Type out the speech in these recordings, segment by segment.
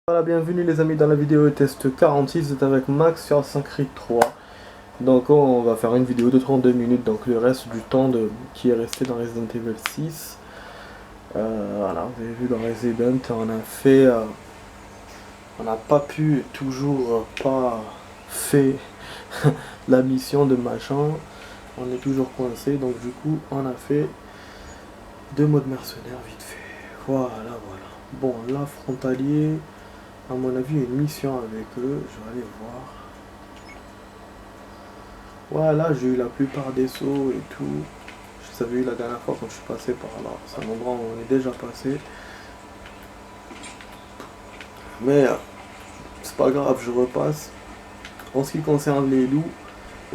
Voilà, bienvenue les amis dans la vidéo test 46, vous êtes avec Max sur Assassin's Creed 3. Donc on va faire une vidéo de 32 minutes, donc le reste du temps qui est resté dans Resident Evil 6. Voilà, vous avez vu dans Resident, on a fait... on n'a pas pu, toujours pas fait la mission de machin. On est toujours coincé, donc du coup on a fait 2 modes mercenaires vite fait. Voilà, voilà. Bon, là, frontalier... À mon avis, il y a une mission avec eux. Je vais aller voir. Voilà, j'ai eu la plupart des sauts et tout. Je les avais eu la dernière fois quand je suis passé par là. C'est un endroit où on est déjà passé. Mais c'est pas grave, je repasse. En ce qui concerne les loups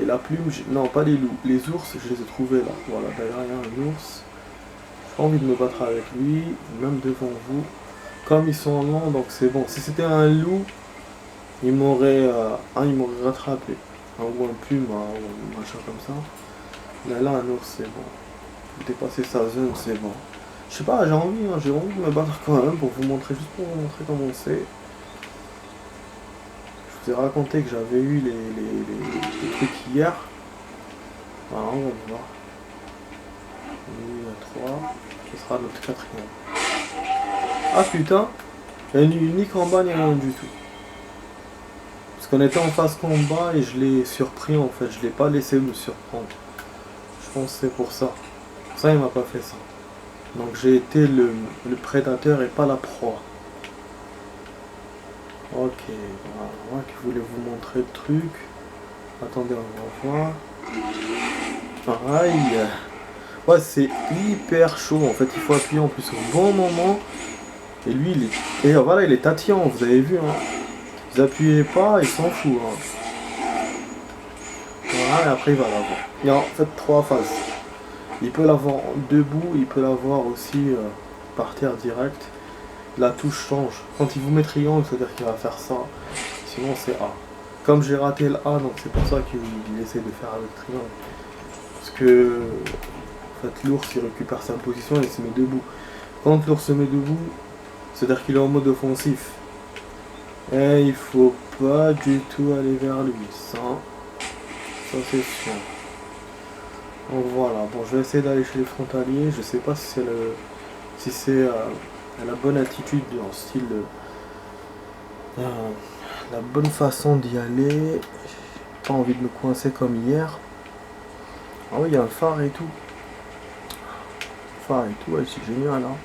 et la plume, non pas les loups, les ours, je les ai trouvés là. Voilà, d'ailleurs il y a un ours. J'ai pas envie de me battre avec lui, même devant vous. Comme ils sont lents, donc c'est bon. Si c'était un loup, il m'aurait rattrapé. Ou un plume, ou un machin comme ça. Mais là, un ours, c'est bon. Dépasser sa zone, c'est bon. Je sais pas, j'ai envie de me battre quand même pour vous montrer, juste pour vous montrer comment c'est. Je vous ai raconté que j'avais eu les trucs hier. Voilà, on va voir. On est à 3. Ce sera notre quatrième. Ah putain, il y a ni en bas ni rien du tout. Parce qu'on était en phase combat et je l'ai surpris en fait, je l'ai pas laissé me surprendre. Je pense que c'est pour ça. Ça, il m'a pas fait ça. Donc j'ai été le prédateur et pas la proie. Ok, voilà, moi qui voulais vous montrer le truc. Attendez, on va voir. Pareil. Ouais, c'est hyper chaud en fait, il faut appuyer en plus au bon moment. Et lui, et voilà, il est tatillon, vous avez vu. Hein. Vous appuyez pas, il s'en fout. Hein. Voilà, et après il va l'avoir. Il y a en fait 3 phases. Il peut l'avoir debout, il peut l'avoir aussi par terre direct. La touche change. Quand il vous met triangle, c'est-à-dire qu'il va faire ça. Sinon c'est A. Comme j'ai raté le A, donc c'est pour ça qu'il essaie de faire avec triangle. Parce que en fait l'ours il récupère sa position et il se met debout. Quand l'ours se met debout, c'est-à-dire qu'il est en mode offensif. Et il faut pas du tout aller vers lui. Ça c'est sûr. Donc voilà, bon je vais essayer d'aller chez les frontaliers. Je sais pas si c'est la bonne attitude en style la bonne façon d'y aller. J'ai pas envie de me coincer comme hier. Ah oui, il y a un phare et tout. Phare et tout, ouais, c'est génial hein.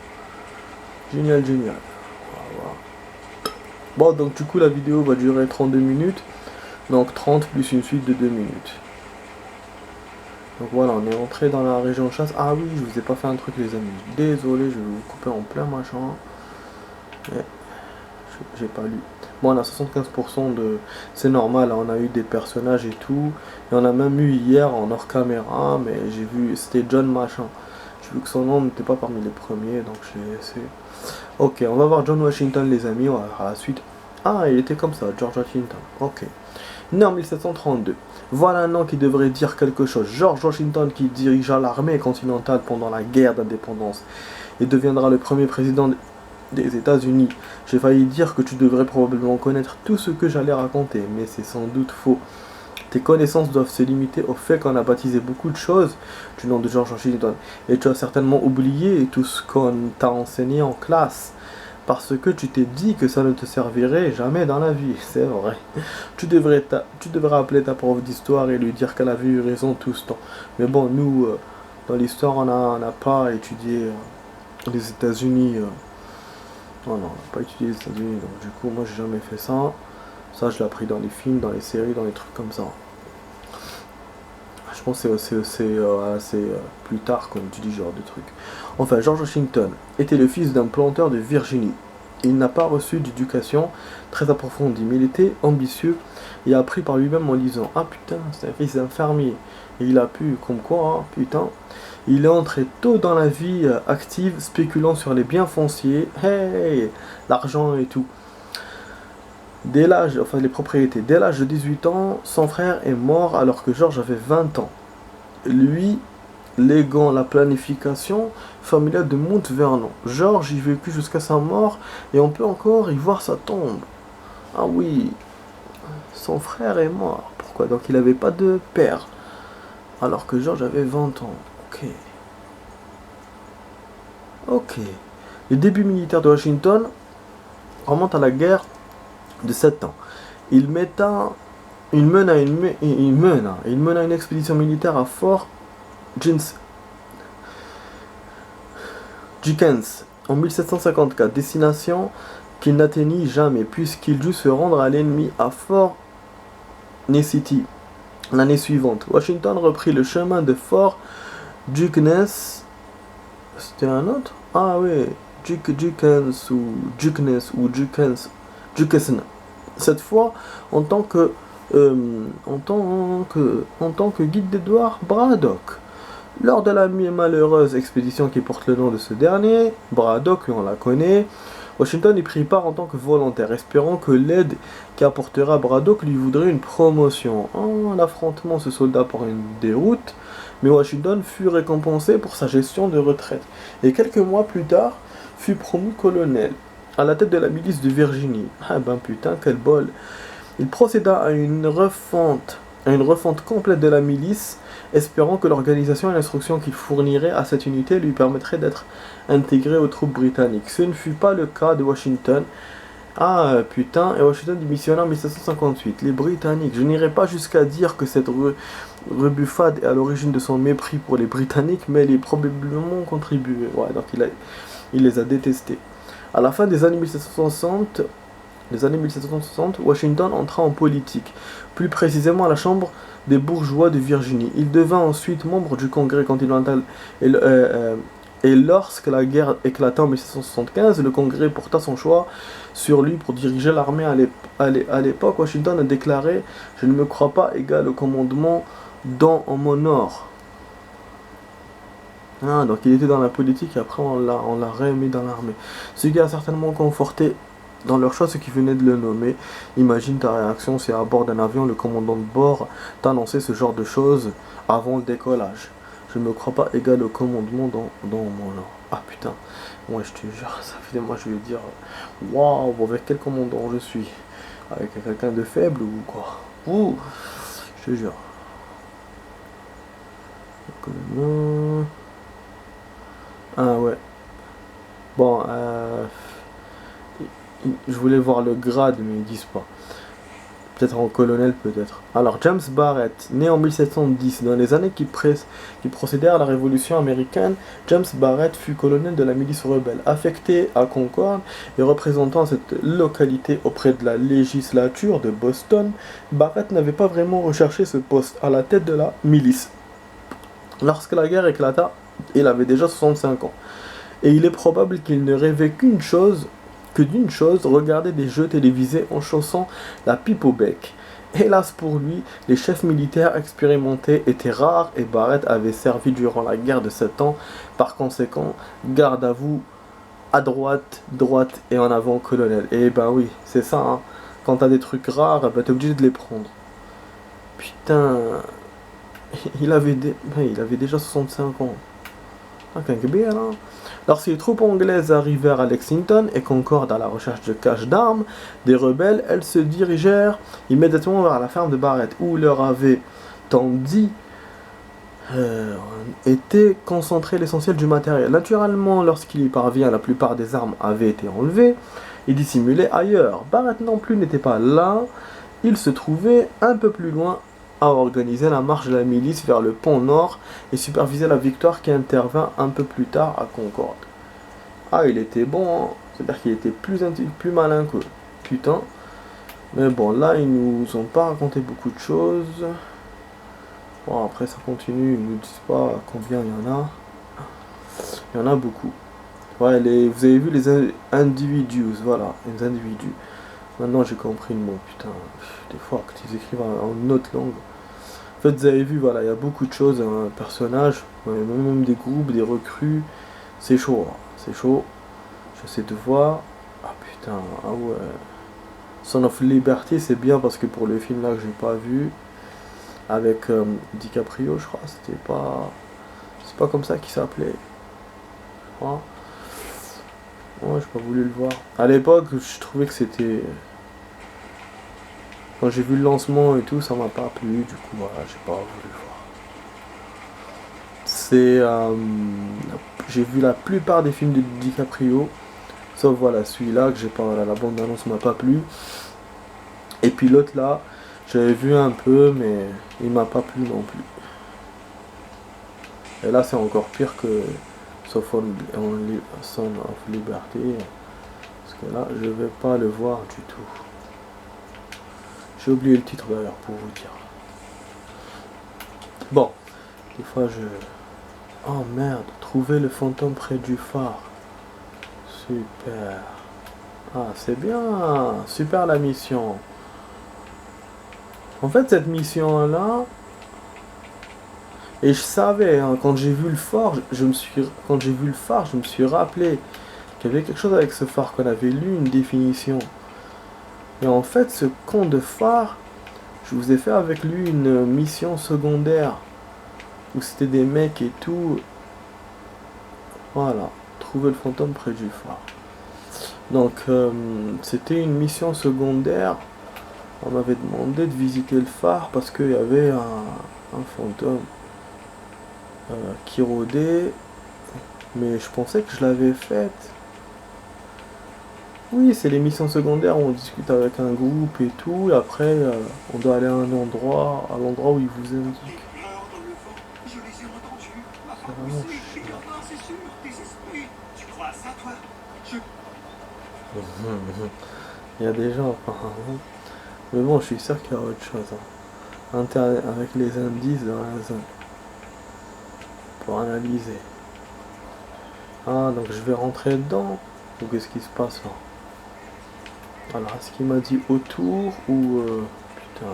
Génial, génial. Voilà. Bon, donc du coup la vidéo va durer 32 minutes. Donc 30 plus une suite de 2 minutes. Donc voilà, on est entré dans la région de chasse. Ah oui, je vous ai pas fait un truc les amis. Désolé, je vais vous couper en plein machin. Mais j'ai pas lu. Bon, on a 75% de... C'est normal, hein, on a eu des personnages et tout. Et on a même eu hier en hors caméra, mais j'ai vu, c'était John machin. J'ai vu que son nom n'était pas parmi les premiers, donc j'ai laissé. Ok, on va voir John Washington les amis, on va voir la suite. Ah, il était comme ça, George Washington. Ok. Né en 1732. Voilà un nom qui devrait dire quelque chose. George Washington qui dirigea l'armée continentale pendant la guerre d'indépendance et deviendra le premier président des États-Unis. J'ai failli dire que tu devrais probablement connaître tout ce que j'allais raconter, mais c'est sans doute faux. Tes connaissances doivent se limiter au fait qu'on a baptisé beaucoup de choses du nom de George Washington, et tu as certainement oublié tout ce qu'on t'a enseigné en classe. Parce que tu t'es dit que ça ne te servirait jamais dans la vie, c'est vrai. Tu devrais appeler ta prof d'histoire et lui dire qu'elle avait eu raison tout ce temps. Mais bon, nous, dans l'histoire, on n'a pas étudié les États-Unis. Non, on n'a pas étudié les États-Unis, donc du coup, moi, j'ai jamais fait ça. Ça, je l'ai appris dans les films, dans les séries, dans les trucs comme ça. Je pense que c'est plus tard qu'on étudie ce genre de trucs. Enfin, George Washington était le fils d'un planteur de Virginie. Il n'a pas reçu d'éducation très approfondie, mais il était ambitieux et a appris par lui-même en lisant. Ah putain, c'est un fils d'un fermier. Et il a pu, comme quoi, hein, putain, il est entré tôt dans la vie active, spéculant sur les biens fonciers, hey, l'argent et tout. Dès l'âge, enfin les propriétés, dès l'âge de 18 ans, son frère est mort alors que George avait 20 ans. Lui léguant la planification familiale de Mount Vernon. George y vécut jusqu'à sa mort et on peut encore y voir sa tombe. Ah oui, son frère est mort. Pourquoi? Donc il n'avait pas de père. Alors que George avait 20 ans. Ok. Ok. Les débuts militaires de Washington remontent à la guerre de 7 ans. Il mena une expédition militaire à Fort Dickens en 1754, destination qu'il n'atteignit jamais puisqu'il dut se rendre à l'ennemi à Fort Necessity l'année suivante. Washington reprit le chemin de Fort Duquesne. C'était un autre? Ah oui, Duquesne. Cette fois en tant que guide d'Edward Braddock. Lors de la malheureuse expédition qui porte le nom de ce dernier, Braddock, on la connaît, Washington y prit part en tant que volontaire, espérant que l'aide qu'apportera Braddock lui voudrait une promotion. L'affrontement se solda par une déroute, mais Washington fut récompensé pour sa gestion de retraite, et quelques mois plus tard, fut promu colonel, à la tête de la milice de Virginie. Ah ben putain, quel bol! Il procéda à une refonte complète de la milice, espérant que l'organisation et l'instruction qu'il fournirait à cette unité lui permettraient d'être intégré aux troupes britanniques. Ce ne fut pas le cas de Washington. Ah putain, et Washington démissionna en 1758. Les Britanniques, je n'irai pas jusqu'à dire que cette rebuffade est à l'origine de son mépris pour les Britanniques, mais elle y a probablement contribué. Ouais, donc il les a détestés. À la fin des années 1760, Washington entra en politique, plus précisément à la Chambre des bourgeois de Virginie. Il devint ensuite membre du Congrès continental et lorsque la guerre éclata en 1775, le Congrès porta son choix sur lui pour diriger l'armée. À l'époque, Washington a déclaré « Je ne me crois pas égal au commandement dont on m'honore ». Donc il était dans la politique et après on l'a remis dans l'armée. Ce qui a certainement conforté dans leur choix ceux qui venaient de le nommer. Imagine ta réaction si à bord d'un avion le commandant de bord t'annonçait ce genre de choses avant le décollage. Je ne me crois pas égal au commandement dans mon nom. Ah putain, moi je te jure, ça fait des mois je vais dire waouh, avec quel commandant je suis? Avec quelqu'un de faible ou quoi? Ouh, je te jure. Ah ouais. Bon, je voulais voir le grade, mais ils disent pas. Peut-être en colonel, peut-être. Alors, James Barrett, né en 1710, dans les années qui procédèrent à la Révolution américaine, James Barrett fut colonel de la milice rebelle. Affecté à Concord et représentant cette localité auprès de la législature de Boston, Barrett n'avait pas vraiment recherché ce poste à la tête de la milice. Lorsque la guerre éclata, il avait déjà 65 ans. Et il est probable qu'il ne rêvait d'une chose, regarder des jeux télévisés en chaussant la pipe au bec. Hélas pour lui, les chefs militaires expérimentés étaient rares et Barrett avait servi durant la guerre de 7 ans. Par conséquent, garde à vous, à droite et en avant colonel. Et ben oui, c'est ça, hein. Quand t'as des trucs rares, ben t'es obligé de les prendre. Putain, il avait déjà 65 ans. Lorsque les troupes anglaises arrivèrent à Lexington et Concord à la recherche de caches d'armes des rebelles, elles se dirigèrent immédiatement vers la ferme de Barrett, où leur avait été concentré l'essentiel du matériel. Naturellement, lorsqu'il y parvient, la plupart des armes avaient été enlevées et dissimulées ailleurs. Barrett non plus n'était pas là, il se trouvait un peu plus loin à organiser la marche de la milice vers le pont Nord et superviser la victoire qui intervint un peu plus tard à Concorde. Ah, il était bon, hein. C'est-à-dire qu'il était plus malin que putain. Mais bon, là, ils nous ont pas raconté beaucoup de choses. Bon, après, ça continue, ils nous disent pas combien il y en a. Il y en a beaucoup. Ouais, vous avez vu les individus, voilà, les individus. Maintenant, j'ai compris le mot, putain. Des fois, quand ils écrivent en une autre langue. En fait, vous avez vu, voilà, il y a beaucoup de choses, un personnage, même des groupes, des recrues. C'est chaud, hein. C'est chaud. J'essaie de voir. Ah putain, ah ouais. Son of Liberty, c'est bien parce que pour le film là que j'ai pas vu, avec DiCaprio, je crois, c'était C'est pas comme ça qu'il s'appelait. Ouais, j'ai pas voulu le voir. À l'époque, je trouvais que c'était... Quand j'ai vu le lancement et tout, ça m'a pas plu. Du coup, voilà, j'ai pas voulu le voir. C'est... j'ai vu la plupart des films de DiCaprio. Sauf voilà, celui-là que j'ai pas... Voilà, la bande-annonce m'a pas plu. Et puis l'autre là, j'avais vu un peu, mais il m'a pas plu non plus. Et là, c'est encore pire que Son of Liberty. Parce que là, je vais pas le voir du tout. J'ai oublié le titre d'ailleurs pour vous dire. Bon, des fois je... Oh merde, trouver le fantôme près du phare. Super. Ah, c'est bien. Super la mission. En fait, cette mission-là... Et je savais, hein, quand j'ai vu le phare, je me suis rappelé qu'il y avait quelque chose avec ce phare, qu'on avait lu une définition. Et en fait, ce con de phare, je vous ai fait avec lui une mission secondaire, où c'était des mecs et tout. Voilà, trouver le fantôme près du phare. Donc, c'était une mission secondaire. On m'avait demandé de visiter le phare parce qu'il y avait un fantôme qui rôdait, mais je pensais que je l'avais faite. Oui, c'est les missions secondaires où on discute avec un groupe et tout, et après on doit aller à un endroit, à l'endroit où ils vous indiquent. C'est vraiment chiant. Il y a des gens apparemment. Mais bon, je suis sûr qu'il y a autre chose. Hein. Avec les indices dans la zone. Pour analyser. Ah, donc je vais rentrer dedans. Ou qu'est-ce qui se passe là? Alors, est-ce qu'il m'a dit autour ou... Putain...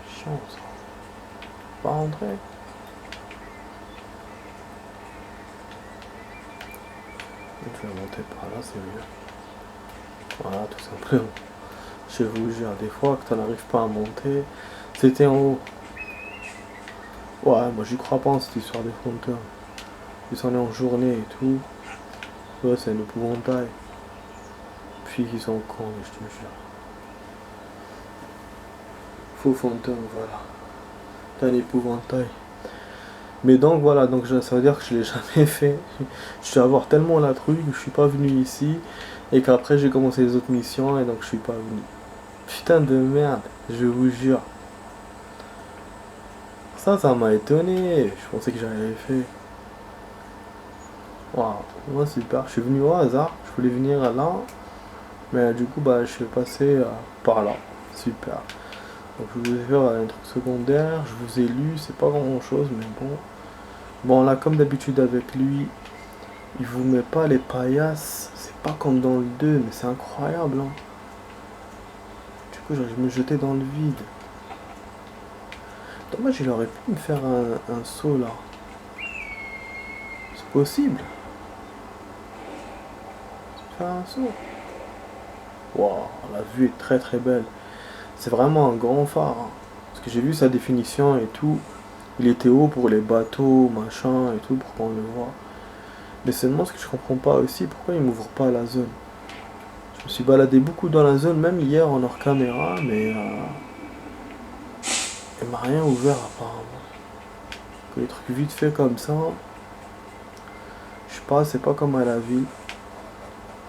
Chiant ça. Pas rentrer. Je vais monter par là, c'est mieux. Voilà, tout simplement. Je vous jure, des fois que tu n'arrives pas à monter, c'était en haut. Ouais, moi j'y crois pas en cette histoire des fantômes. Ils sont allés en journée et tout. Ouais, c'est un épouvantail. Puis ils sont cons, je te jure. Faux fantôme, voilà. C'est un épouvantail. Mais donc voilà, donc ça veut dire que je l'ai jamais fait. Je suis avoir tellement la truc, je suis pas venu ici. Et qu'après j'ai commencé les autres missions et donc je suis pas venu. Putain de merde, je vous jure. Ça m'a étonné. Je pensais que j'avais fait. Waouh, moi super. Je suis venu au hasard. Je voulais venir là. Mais du coup, bah, je suis passé par là. Super. Donc je vous ai fait un truc secondaire. Je vous ai lu. C'est pas grand chose, mais bon. Bon, là, comme d'habitude avec lui, il vous met pas les paillasses. C'est pas comme dans le 2, mais c'est incroyable. Hein. Du coup, je me jetais dans le vide. Dommage, il aurait pu me faire un saut là. C'est possible. Faire un saut. Waouh, la vue est très très belle. C'est vraiment un grand phare. Hein. Parce que j'ai vu sa définition et tout. Il était haut pour les bateaux, machin et tout, pour qu'on le voit. Mais seulement ce que je comprends pas aussi, pourquoi il m'ouvre pas la zone. Je me suis baladé beaucoup dans la zone, même hier en hors caméra, mais il m'a rien ouvert apparemment. Que les trucs vite fait comme ça. Je sais pas, c'est pas comme à la ville.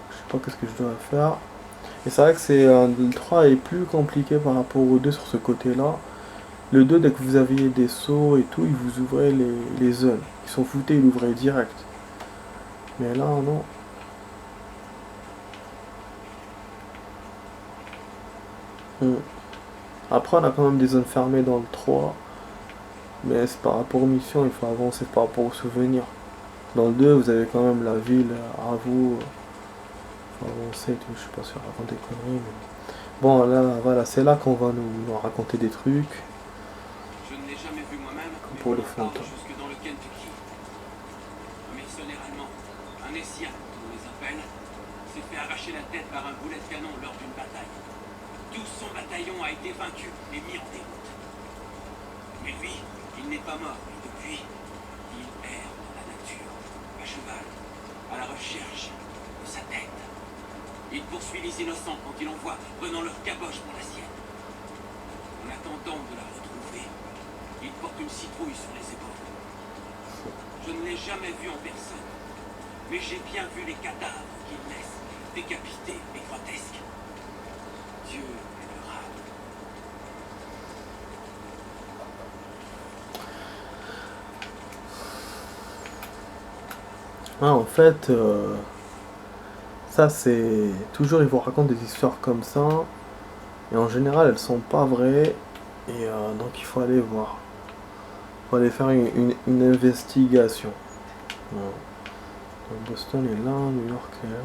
Je sais pas qu'est-ce que je dois faire. Et c'est vrai que le 3 est plus compliqué par rapport au 2 sur ce côté-là. Le 2, dès que vous aviez des sauts et tout, il vous ouvrait les zones. Ils s'en foutaient, il ouvrait direct. Mais là, non. Après, on a quand même des zones fermées dans le 3. Mais c'est par rapport aux missions, il faut avancer par rapport aux souvenirs. Dans le 2, vous avez quand même la ville à vous. Il faut avancer et tout, je sais pas si on raconte des conneries. Mais... Bon, là, voilà, c'est là qu'on va nous raconter des trucs. Je ne l'ai jamais vu moi-même, mais pour le on parle fantôme. jusque dans le Kentucky. Un mercenaire allemand, un Essien, comme on les appelle, s'est fait arracher la tête par un boulet de canon lors d'une bataille. Tout son bataillon a été vaincu et mis en déroute. Mais lui, il n'est pas mort, et depuis, il la recherche de sa tête. Il poursuit les innocents quand il en voit, prenant leur caboche pour la sienne. En attendant de la retrouver, il porte une citrouille sur les épaules. Je ne l'ai jamais vu en personne, mais j'ai bien vu les cadavres qu'il laisse, décapités et grotesques. Dieu le râle. Ah, en fait, ça c'est... Toujours ils vous racontent des histoires comme ça, et en général elles sont pas vraies, et donc il faut aller voir. Il faut aller faire une investigation. Voilà. Donc, Boston est là, New York est là.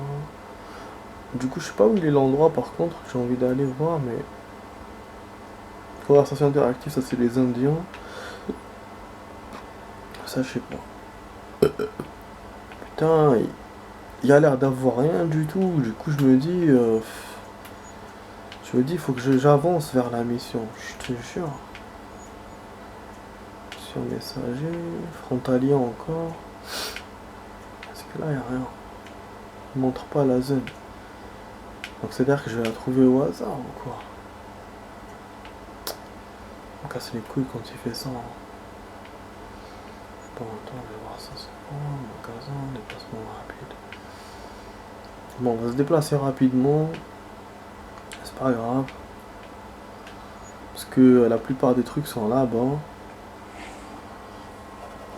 Du coup je sais pas où il est l'endroit par contre, j'ai envie d'aller voir, mais... Conversation interactive, ça c'est les Indiens. Ça je sais pas. Putain, il a l'air d'avoir rien du tout. Du coup, je me dis, il faut que j'avance vers la mission. Je te jure. Sur messager, frontalier encore. Parce que là, il n'y a rien. Il montre pas la zone. Donc, c'est-à-dire que je vais la trouver au hasard ou quoi? On casse les couilles quand il fait ça. Hein. Bon, attends, je vais voir ça. C'est quoi? Magasin, déplacement rapide. Bon, on va se déplacer rapidement. C'est pas grave. Parce que la plupart des trucs sont là-bas.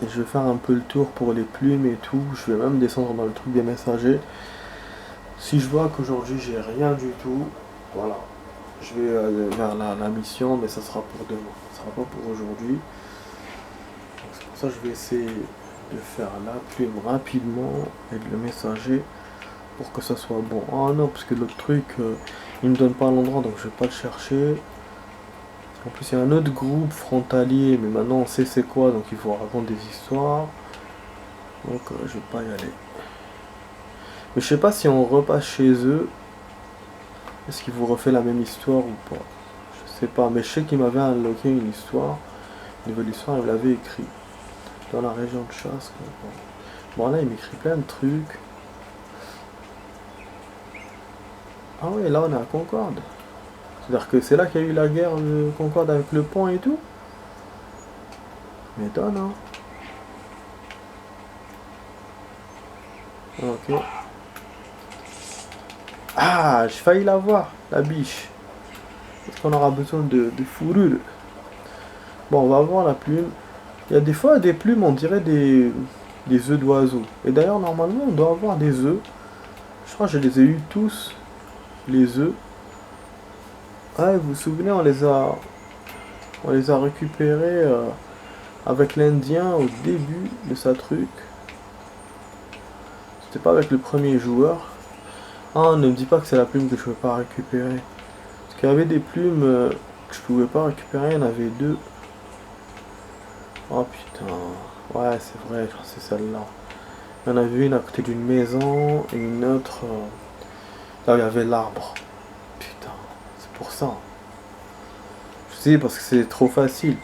Et je vais faire un peu le tour pour les plumes et tout. Je vais même descendre dans le truc des messagers. Si je vois qu'aujourd'hui j'ai rien du tout, voilà. Je vais vers la mission, mais ça sera pour demain. Ça sera pas pour aujourd'hui. C'est pour ça que je vais essayer de faire la plume rapidement et le messager pour que ça soit bon. Ah non, parce que l'autre truc, il me donne pas l'endroit, donc je vais pas le chercher. En plus, il y a un autre groupe frontalier, mais maintenant on sait c'est quoi, donc il faut raconter des histoires. Donc je vais pas y aller. Mais je sais pas si on repasse chez eux, est-ce qu'ils vous refait la même histoire ou pas. Je sais pas, mais je sais qu'il m'avait unlocké une histoire. Au niveau de l'histoire, il l'avait écrit. Dans la région de chasse. Bon là, il m'écrit plein de trucs. Ah oui, là on est à Concorde. C'est-à-dire que c'est là qu'il y a eu la guerre de Concorde avec le pont et tout. M'étonne, hein. Ok. Ah, j'ai failli la voir, la biche. Est-ce qu'on aura besoin de fourrure? Bon, on va voir la plume. Il y a des fois des plumes, on dirait des œufs d'oiseaux. Et d'ailleurs, normalement, on doit avoir des œufs. Je crois que je les ai eu tous, les œufs. Ah, vous vous souvenez, on les a récupérés avec l'Indien au début de sa truc. C'était pas avec le premier joueur. Ah, ne me dis pas que c'est la plume que je peux pas récupérer. Parce qu'il y avait des plumes que je pouvais pas récupérer, il y en avait deux. Oh putain. Ouais, c'est vrai, je crois que c'est celle-là. Il y en avait une à côté d'une maison et une autre là où il y avait l'arbre. Putain, c'est pour ça. Je sais, parce que c'est trop facile.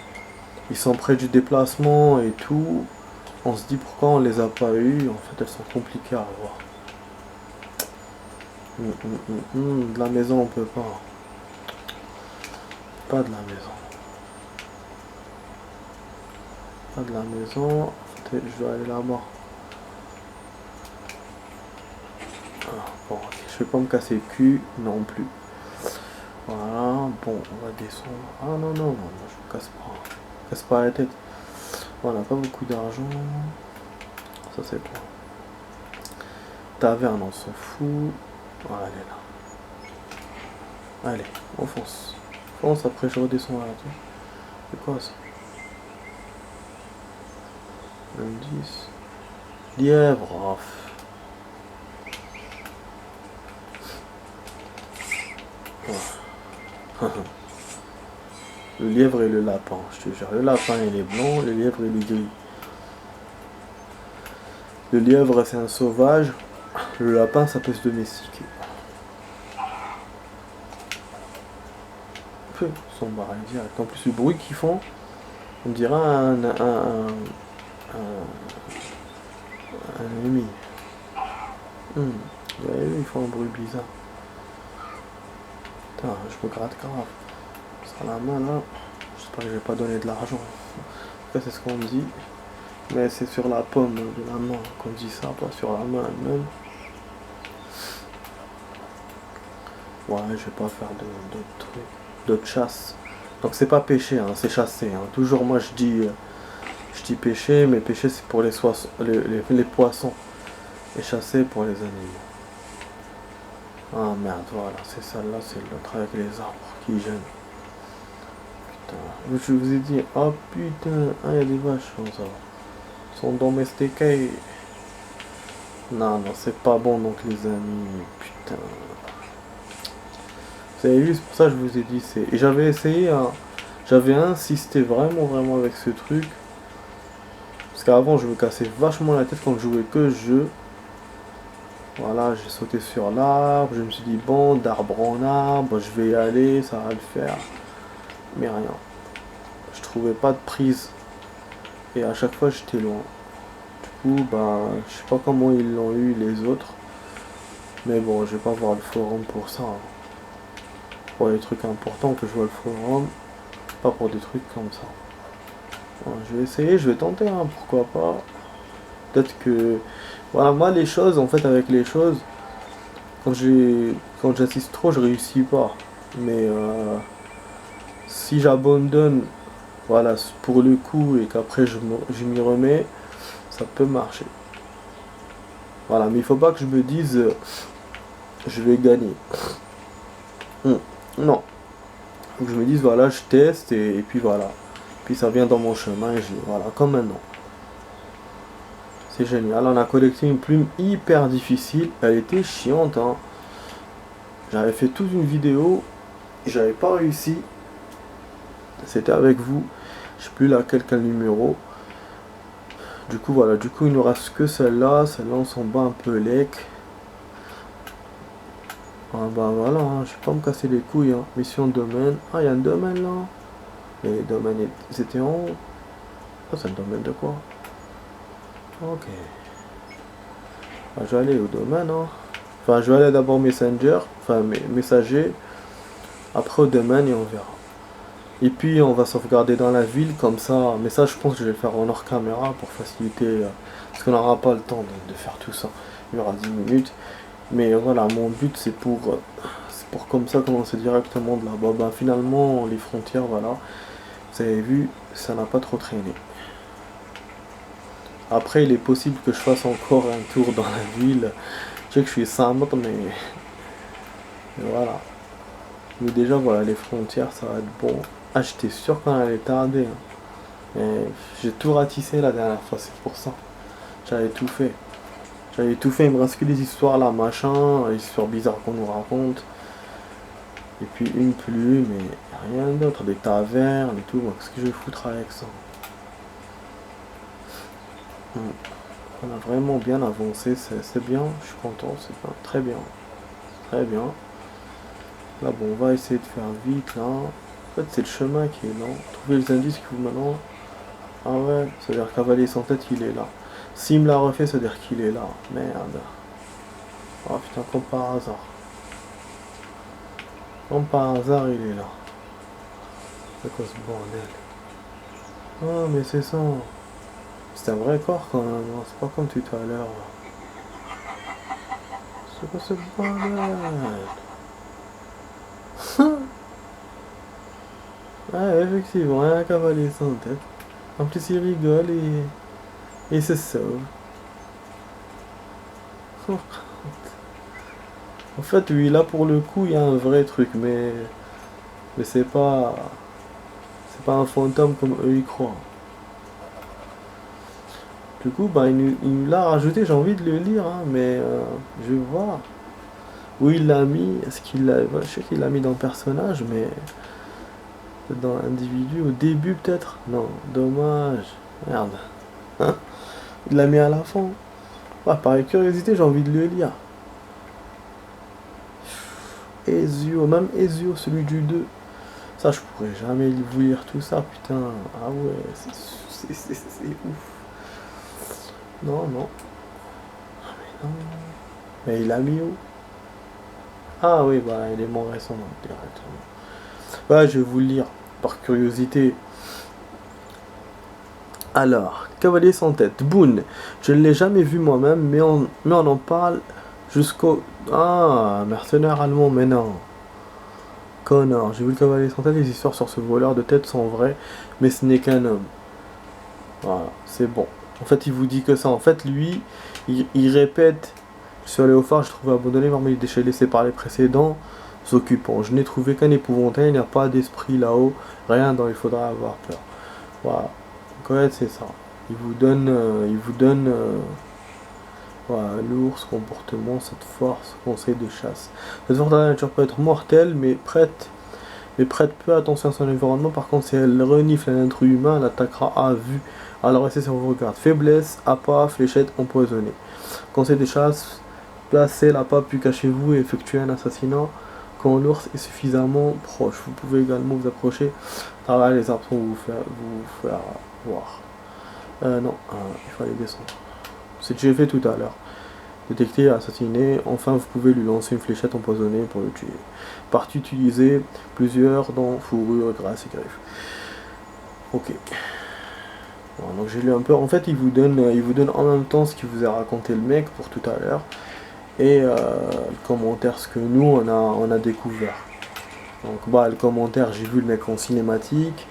Ils sont près du déplacement et tout. On se dit pourquoi on les a pas eu. En fait, elles sont compliquées à avoir. De la maison, on peut pas. Pas de la maison. Pas de la maison. Je dois aller là-bas. Ah, bon, ok. Je vais pas me casser le cul non plus. Voilà, bon, on va descendre. Ah non, non, non, je me casse pas. Je me casse pas la tête. Voilà, pas beaucoup d'argent. Ça c'est quoi? Taverne, on s'en fout. Voilà, elle est là. Allez, on fonce. Fonce, après je redescends là. C'est quoi ça? 10. Lièvre. Oh. Oh. Le lièvre et le lapin, je te jure. Le lapin il est blanc, le lièvre il est gris. Le lièvre c'est un sauvage, le lapin ça peut se domestiquer. Ils sont barrés direct. En plus le bruit qu'ils font, on dirait un ennemi. Vous avez vu, ils font un bruit bizarre. Putain, je me gratte grave. Sur la main là, j'espère que je vais pas donner de l'argent. En tout cas, c'est ce qu'on me dit. Mais c'est sur la paume de la main qu'on dit ça, pas sur la main elle-même. Ouais, je vais pas faire d'autres trucs, d'autres chasses. Donc c'est pas pêcher, hein, c'est chasser. Hein. Toujours moi je dis pêcher, mais pêcher c'est pour les poissons. Et chasser pour les animaux. Ah merde, voilà, c'est celle-là, c'est l'autre avec les arbres qui gênent. Putain, je vous ai dit, oh putain, ah il y a des vaches, ça va. Ils sont domestiqués. Non, non, c'est pas bon donc les amis, putain. C'est juste pour ça que je vous ai dit, et j'avais essayé, hein, j'avais insisté vraiment avec ce truc. Parce qu'avant je me cassais vachement la tête quand je jouais que ce jeu. Voilà, j'ai sauté sur l'arbre, je me suis dit bon, d'arbre en arbre, je vais y aller, ça va le faire. Mais rien. Je trouvais pas de prise. Et à chaque fois j'étais loin. Du coup, bah, je sais pas comment ils l'ont eu les autres. Mais bon, je vais pas voir le forum pour ça. Hein. Pour les trucs importants que je vois le forum. Pas pour des trucs comme ça. Bon, je vais essayer, je vais tenter, hein, pourquoi pas. Peut-être que... Voilà, moi les choses, en fait avec les choses, quand j'assiste trop, je réussis pas. Mais si j'abandonne, voilà, pour le coup, et qu'après je m'y remets, ça peut marcher. Voilà, mais il faut pas que je me dise, je vais gagner. Non. Faut que je me dise, voilà, je teste, et puis voilà. Puis ça vient dans mon chemin, et voilà, comme maintenant. C'est génial, on a collecté une plume hyper difficile, elle était chiante, hein. J'avais fait toute une vidéo, j'avais pas réussi. C'était avec vous, je sais plus laquelle, quel numéro. Du coup voilà, du coup il nous reste que celle-là, on s'en bat un peu lec. Ah bah voilà, hein, je vais pas me casser les couilles, hein. Mission domaine, ah il y a un domaine là. Et les domaines, c'était en haut. Ah c'est un domaine de quoi? Ok. Bah, je vais aller au domaine, hein. Enfin, je vais aller d'abord Messenger, enfin messager, après au domaine et on verra. Et puis on va sauvegarder dans la ville comme ça, mais ça je pense que je vais le faire en hors caméra pour faciliter, parce qu'on n'aura pas le temps de faire tout ça. Il y aura 10 minutes. Mais voilà, mon but c'est pour comme ça commencer directement de là-bas. Bah, finalement les frontières, voilà. Vous avez vu, ça n'a pas trop traîné. Après, il est possible que je fasse encore un tour dans la ville. Je sais que je suis simple, mais voilà. Mais déjà, voilà, les frontières, ça va être bon. Ah, j'étais sûr qu'on allait tarder. Hein. Mais j'ai tout ratissé la dernière fois, c'est pour ça. J'avais tout fait. Il me reste que des histoires là, machin, des histoires bizarres qu'on nous raconte. Et puis une plume, et rien d'autre, des tavernes et tout. Qu'est-ce que je vais foutre avec ça? On a vraiment bien avancé, c'est bien, je suis content, c'est bien, très bien. Très bien. Là bon, on va essayer de faire vite là. En fait c'est le chemin qui est lent. Trouver les indices qui vous maintenant. Ah ouais, c'est-à-dire cavalier sans tête il est là. S'il me l'a refait, c'est-à-dire qu'il est là. Merde. Oh putain, comme par hasard. Comme par hasard il est là. C'est quoi ce bordel? Ah mais c'est ça. C'est un vrai corps quand même, hein. C'est pas comme tout à l'heure. C'est quoi ce bordel? Ah effectivement, un cavalier sans tête. En plus il rigole et il se sauve. En fait oui, là pour le coup il y a un vrai truc, mais c'est pas un fantôme comme eux y croient. Du coup bah il nous l'a rajouté, j'ai envie de le lire, hein, mais je vais voir. Où il l'a mis, est-ce qu'il l'a... Je sais qu'il l'a mis dans le personnage, mais... Dans l'individu, au début peut-être. Non, dommage. Merde. Hein? Il l'a mis à la fin. Ah, par curiosité, j'ai envie de le lire. Ezio, même Ezio, celui du 2. Ça, je pourrais jamais vous lire tout ça, putain. Ah ouais, c'est ouf. Non, non. Ah mais non. Mais il a mis où? Ah oui, bah il est mort récemment, directement. Ouais, je vais vous le lire, par curiosité. Alors, Cavalier sans tête, Boone. Je ne l'ai jamais vu moi-même, mais on en parle jusqu'au... Ah, mercenaire allemand, mais non. Connor, j'ai vu le Cavalier sans tête, les histoires sur ce voleur de tête sont vraies, mais ce n'est qu'un homme. Voilà, c'est bon. En fait, il vous dit que ça. En fait, lui, il répète. Je suis allé au phare, je trouvais abandonné parmi les déchets laissés par les précédents occupants. Je n'ai trouvé qu'un épouvantail, il n'y a pas d'esprit là-haut, rien dont il faudra avoir peur. Voilà. Donc, ouais, c'est ça. Voilà, l'ours, comportement, cette force, conseil de chasse. Cette force de la nature peut être mortelle, mais prête peu attention à son environnement. Par contre, si elle renifle un intrus humain, elle attaquera à vue. Alors restez sur vos regards. Faiblesse, appât, fléchette empoisonnée. Conseil de chasse, placez l'appât puis cachez-vous et effectuez un assassinat quand l'ours est suffisamment proche. Vous pouvez également vous approcher à travers les arbres pour vous faire voir. Non, il fallait descendre. C'est ce que j'ai fait tout à l'heure. Détecter, assassiner. Enfin, vous pouvez lui lancer une fléchette empoisonnée pour le tuer. Partie utilisée, plusieurs dents, fourrure, graisse et griffes. Ok. Bon, donc j'ai lu un peu. En fait, il vous donne en même temps ce qu'il vous a raconté le mec pour tout à l'heure et le commentaire, ce que nous on a découvert. Donc bah le commentaire, j'ai vu le mec en cinématique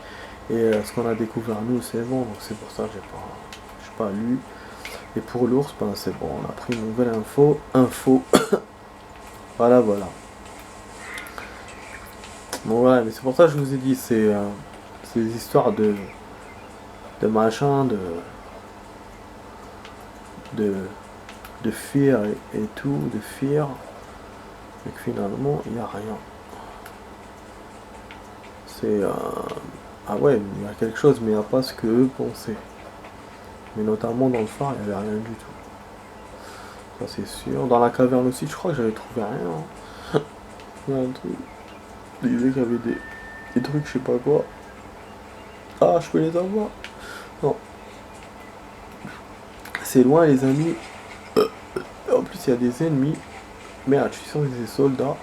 et ce qu'on a découvert nous, c'est bon. Donc c'est pour ça que j'ai pas lu. Et pour l'ours, ben c'est bon, on a pris une nouvelle info. Voilà. Bon ouais, mais c'est pour ça que je vous ai dit, c'est des histoires de machin, de fear et tout, de fear, mais que finalement il n'y a rien. C'est ah ouais, il y a quelque chose, mais il n'y a pas ce que eux pensaient. Mais notamment dans le phare, il n'y avait rien du tout. Ça c'est sûr. Dans la caverne aussi, je crois que j'avais trouvé rien. Il y a un truc. Il disait qu'il y avait des trucs, je sais pas quoi. Ah, je peux les avoir. Non. C'est loin les amis. En plus il y a des ennemis. Merde, je suis sûr que c'est des soldats.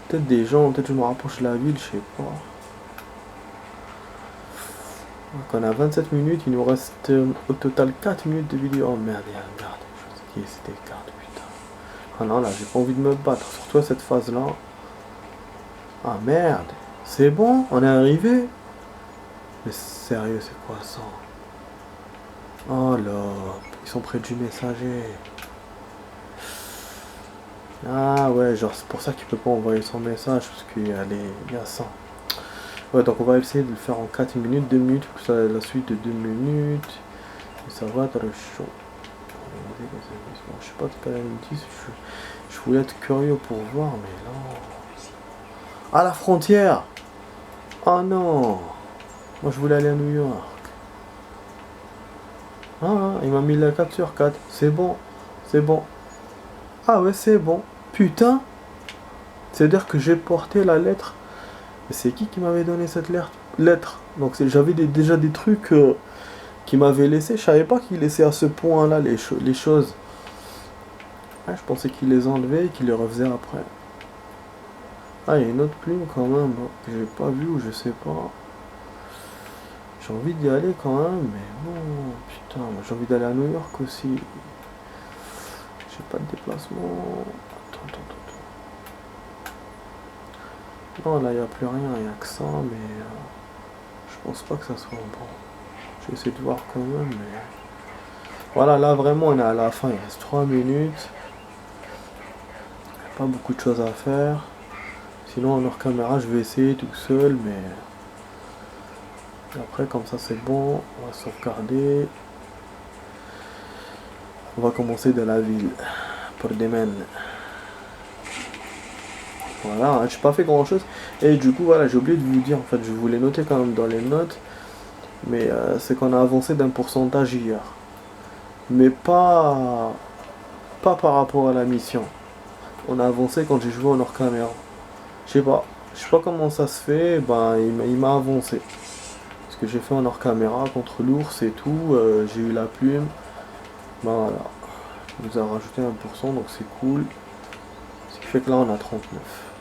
Peut-être des gens, peut-être je me rapproche de la ville, je sais pas. Donc on a 27 minutes, il nous reste au total 4 minutes de vidéo. Oh merde, il y a une garde. Je sais qui c'était garde, putain. Ah non, là j'ai pas envie de me battre, surtout à cette phase là. Ah merde, c'est bon, on est arrivé. Mais sérieux, c'est quoi ça? Oh là, ils sont près du messager. Ah ouais, genre c'est pour ça qu'il peut pas envoyer son message, parce qu'il y a ça. Ouais, donc on va essayer de le faire en 4 minutes, 2 minutes, pour que ça la suite de 2 minutes. Et ça va être chaud. Je sais pas de quelle année je voulais être curieux pour voir, mais là... Ah, la frontière! Oh non! Moi je voulais aller à New York. Ah, il m'a mis la 4 sur 4. C'est bon. C'est bon. Ah ouais, c'est bon. Putain! C'est-à-dire que j'ai porté la lettre. Mais c'est qui m'avait donné cette lettre? Donc j'avais déjà des trucs qu'il m'avait laissé. Je savais pas qu'il laissait à ce point-là les choses. Ouais, je pensais qu'il les enlevait et qu'il les refaisait après. Ah, il y a une autre plume quand même, hein, que j'ai pas vu ou je sais pas. J'ai envie d'y aller quand même, mais bon, putain, j'ai envie d'aller à New York aussi. J'ai pas de déplacement. Attends. Non, là, il n'y a plus rien, il n'y a que ça, mais je pense pas que ça soit bon. Je vais essayer de voir quand même, mais... Voilà, là, vraiment, on est à la fin, il reste 3 minutes. Pas beaucoup de choses à faire. Sinon, en hors caméra, je vais essayer tout seul, mais... Après, comme ça, c'est bon. On va sauvegarder. On va commencer de la ville. Pour Demen. Voilà, hein, j'ai pas fait grand chose. Et du coup, voilà, j'ai oublié de vous dire, en fait, je voulais noter quand même dans les notes. Mais c'est qu'on a avancé d'un pourcentage hier. Mais pas par rapport à la mission. On a avancé quand j'ai joué en hors caméra. Je sais pas comment ça se fait, ben il m'a avancé. Parce que j'ai fait en hors caméra contre l'ours et tout, j'ai eu la plume. Ben voilà. Il nous a rajouté 1%, donc c'est cool. Ce qui fait que là on a 39.